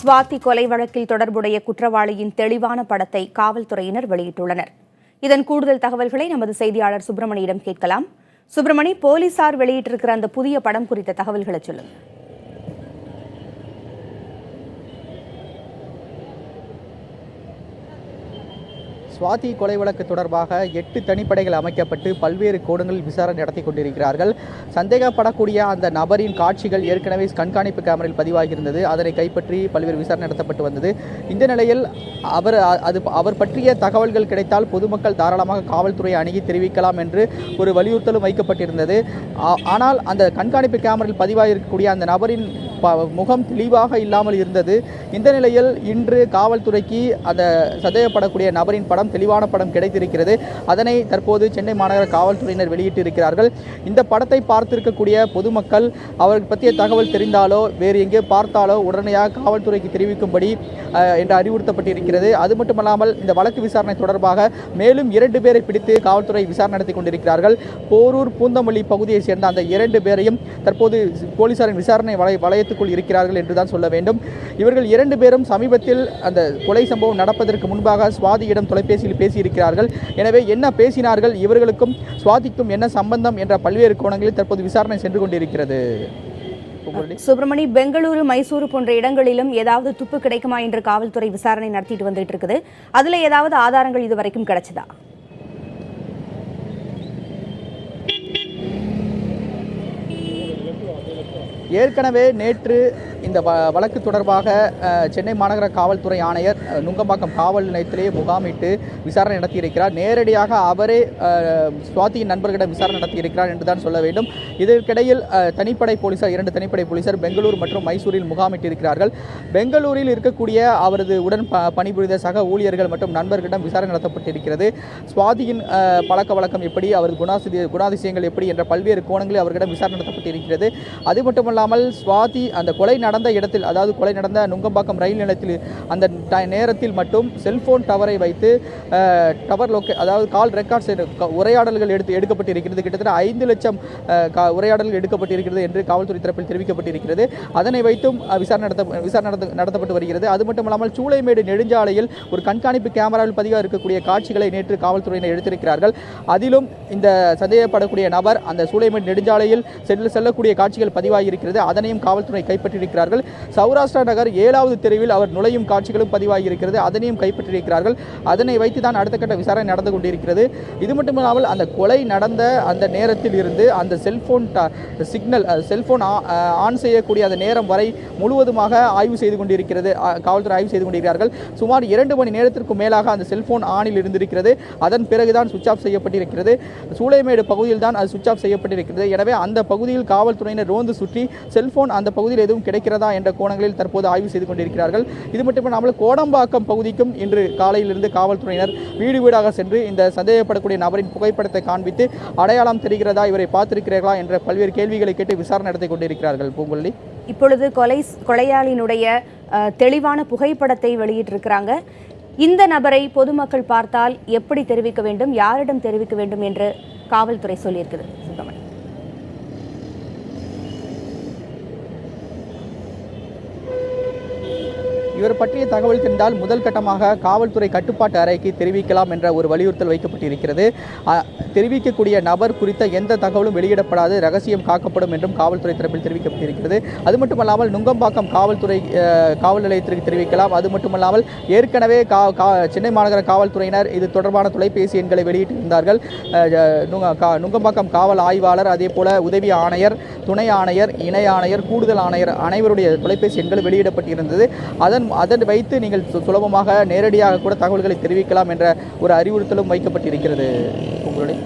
ஸ்வாதி கொலை வழக்கில் தொடர்புடைய குற்றவாளியின் தெளிவான படத்தை காவல்துறையினர் வெளியிட்டுள்ளனர். இதன் கூடுதல் தகவல்களை நமது செய்தியாளர் சுப்பிரமணியிடம் கேட்கலாம். சுப்பிரமணி, போலீசார் வெளியிட்டிருக்கிற அந்த புதிய படம் குறித்த தகவல்களை சொல்லுங்க. ஸ்வாதி கொலை வழக்கு தொடர்பாக 8 தனிப்படைகள் அமைக்கப்பட்டு பல்வேறு கோணங்களில் விசாரணை நடத்தி கொண்டிருக்கிறார்கள். சந்தேகப்படக்கூடிய அந்த நபரின் காட்சிகள் ஏற்கனவே கண்காணிப்பு கேமராவில் பதிவாகியிருந்தது. அதனை கைப்பற்றி பல்வேறு விசாரணை நடத்தப்பட்டு வந்தது. இந்த நிலையில் அவர் பற்றிய தகவல்கள் கிடைத்தால் பொதுமக்கள் தாராளமாக காவல்துறையை அணுகி தெரிவிக்கலாம் என்று ஒரு வலியுறுத்தலும் வைக்கப்பட்டிருந்தது. ஆனால் அந்த கண்காணிப்பு கேமராவில் பதிவாகியிருக்கக்கூடிய அந்த நபரின் முகம் தெளிவாக இல்லாமல் இருந்தது. இந்த நிலையில் இன்று காவல்துறைக்கு அந்த சந்தேகப்படக்கூடிய நபரின் படம், தெளிவான படம் கிடைத்திருக்கிறது. அதனை தற்போது சென்னை மாநகர காவல்துறையினர் வெளியிட்டிருக்கிறார்கள். இந்த படத்தை பார்த்திருக்கக்கூடிய பொதுமக்கள் அவர்கள் பற்றிய தகவல் தெரிந்தாலோ வேறு எங்கே பார்த்தாலோ உடனடியாக காவல்துறைக்கு தெரிவிக்கும்படி என்று அறிவுறுத்தப்பட்டிருக்கிறது. அது மட்டுமல்லாமல் இந்த வழக்கு விசாரணை தொடர்பாக மேலும் 2 பேரை பிடித்து காவல்துறை விசாரணை நடத்தி கொண்டிருக்கிறார்கள். போரூர் பூந்தமல்லி பகுதியை சேர்ந்த அந்த 2 பேரையும் தற்போது போலீசாரின் விசாரணை வளையத்துக்குள் இருக்கிறார்கள் என்றுதான் சொல்ல வேண்டும். இவர்கள் 2 பேரும் சமீபத்தில் அந்த கொலை சம்பவம் நடப்பதற்கு முன்பாக ஸ்வாதியிடம் தொலைபேசியில் பேசியிருக்கிறார்கள். எனவே என்ன பேசினார்கள், இவர்களுக்கும் ஸ்வாதிக்கும் என்ன சம்பந்தம் என்ற பல்வேறு கோணங்களில் தற்போது விசாரணை சென்று கொண்டிருக்கிறது. சுப்பிரமணி, பெங்களூரு, மைசூரு போன்ற இடங்களிலும் ஏதாவது துப்பு கிடைக்குமா என்று காவல்துறை விசாரணை நடத்திட்டு வந்துட்டு இருக்குது. அதுல ஏதாவது ஆதாரங்கள் இதுவரைக்கும் கிடைச்சதா? ஏற்கனவே நேற்று இந்த வழக்கு தொடர்பாக சென்னை மாநகர காவல்துறை ஆணையர் நுங்கம்பாக்கம் காவல் நிலையத்திலேயே முகாமிட்டு விசாரணை நடத்தியிருக்கிறார். நேரடியாக அவரே ஸ்வாதியின் நண்பர்களிடம் விசாரணை நடத்தியிருக்கிறார் என்றுதான் சொல்ல வேண்டும். இதற்கிடையில் தனிப்படை போலீசார் 2 தனிப்படை போலீசார் பெங்களூர் மற்றும் மைசூரில் முகாமிட்டிருக்கிறார்கள். பெங்களூரில் இருக்கக்கூடிய அவரது உடன் பணிபுரிந்த சக ஊழியர்கள் மற்றும் நண்பர்களிடம் விசாரணை நடத்தப்பட்டிருக்கிறது. ஸ்வாதியின் பழக்க வழக்கம் எப்படி, அவரது குணாதிசயங்கள் எப்படி என்ற பல்வேறு கோணங்களில் அவர்களிடம் விசாரணை நடத்தப்பட்டிருக்கிறது. அது மட்டுமல்லாமல் ஸ்வாதி அந்த கொலை நடந்த இடத்தில், அதாவது கொலை நடந்த நுங்கம்பாக்கம் ரயில் நிலையத்தில் அந்த நேரத்தில் மட்டும் செல்போன் டவரை வைத்து அதாவது கால் ரெக்கார்ட்ஸ் உரையாடல்கள் எடுக்கப்பட்டிருக்கிறது. கிட்டத்தட்ட 5 லட்சம் உரையாடல்கள் எடுக்கப்பட்டிருக்கிறது என்று காவல்துறை தரப்பில் தெரிவிக்கப்பட்டிருக்கிறது. அதனை வைத்தும் விசாரணை நடத்தப்பட்டு வருகிறது. அது மட்டுமல்லாமல் சூளைமேடு நெடுஞ்சாலையில் ஒரு கண்காணிப்பு கேமராவில் பதிவாக இருக்கக்கூடிய காட்சிகளை நேற்று காவல்துறையினர் எடுத்திருக்கிறார்கள். அதிலும் இந்த சந்தேகப்படக்கூடிய நபர் அந்த சூளைமேடு நெடுஞ்சாலையில் செல்லக்கூடிய காட்சிகள் பதிவாகியிருக்கிறது. அதனையும் காவல்துறை கைப்பற்றியிருக்கிறார்கள். சௌராஷ்டிரா நகர் 7வது தெருவில் அவர் நுழையும் காட்சிகளும் பதிவாகியிருக்கிறது. அதனையும் கைப்பற்றியிருக்கிறார்கள். அதனை வைத்து தான் அடுத்த கட்ட விசாரணை நடந்து கொண்டிருக்கிறது. இது மட்டுமில்லாமல் அந்த கொலை நடந்த அந்த நேரத்தில் இருந்து அந்த செல்போன் ஆன் செய்யக்கூடிய அந்த நேரம் வரை முழுவதுமாக ஆய்வு செய்து கொண்டிருக்கிறது. காவல்துறை ஆய்வு செய்து கொண்டிருக்கிறார்கள். சுமார் 2 மணி நேரத்திற்கு மேலாக அந்த செல்போன் ஆனில் இருந்திருக்கிறது. அதன் பிறகுதான் சுவிட்ச் ஆஃப் செய்யப்பட்டிருக்கிறது. சூளைமேடு பகுதியில் தான் அது சுவிட்ச் ஆஃப் செய்யப்பட்டிருக்கிறது. எனவே அந்த பகுதியில் காவல்துறையினர் ரோந்து சுற்றி செல்போன் அந்த பகுதியில் எதுவும் கிடைக்கிறதா என்ற கோணங்களில் தற்போது ஆய்வு செய்து கொண்டிருக்கிறார்கள். இது மட்டுமில்லாமல் கோடம்பாக்கம் பகுதிக்கும் இன்று காலையிலிருந்து காவல்துறையினர் வீடு வீடாக சென்று இந்த சந்தேகப்படக்கூடிய நபரின் புகைப்படத்தை காண்பித்து அடையாளம் தெரிகிறதா, இவரை பார்த்திருக்கிறீர்களா என்ற பல்வேறு கேள்விகளை கேட்டு விசாரணை நடத்தி கொண்டிருக்கிறார்கள். பூங்குழலி, இப்பொழுது கொலையாளியினுடைய தெளிவான புகைப்படத்தை வெளியிட்டிருக்கிறாங்க. இந்த நபரை பொதுமக்கள் பார்த்தால் எப்படி தெரிவிக்க வேண்டும், யாரிடம் தெரிவிக்க வேண்டும் என்று காவல்துறை சொல்லியிருக்குது. சுப்பிரமணி, இவர் பற்றிய தகவல் தெரிந்தால் முதல் கட்டமாக காவல்துறை கட்டுப்பாட்டு அறைக்கு தெரிவிக்கலாம் என்ற ஒரு வலியுறுத்தல் வைக்கப்பட்டிருக்கிறது. தெரிவிக்கக்கூடிய நபர் குறித்த எந்த தகவலும் வெளியிடப்படாது, ரகசியம் காக்கப்படும் என்றும் காவல்துறை தரப்பில் தெரிவிக்கப்பட்டிருக்கிறது. அது மட்டுமல்லாமல் நுங்கம்பாக்கம் காவல் நிலையத்திற்கு தெரிவிக்கலாம். அது மட்டுமல்லாமல் ஏற்கனவே சென்னை மாநகர காவல்துறையினர் இது தொடர்பான தொலைபேசி எண்களை வெளியிட்டிருந்தார்கள். நுங்கம்பாக்கம் காவல் ஆய்வாளர், அதே போல உதவி ஆணையர், துணை ஆணையர், இணை ஆணையர், கூடுதல் ஆணையர் அனைவருடைய தொலைபேசி எண்கள் வெளியிடப்பட்டிருந்தது. அதனை வைத்து நீங்கள் சுலபமாக நேரடியாக கூட தகவல்களை தெரிவிக்கலாம் என்ற ஒரு அறிவுறுத்தலும் வைக்கப்பட்டிருக்கிறது. உங்களுடைய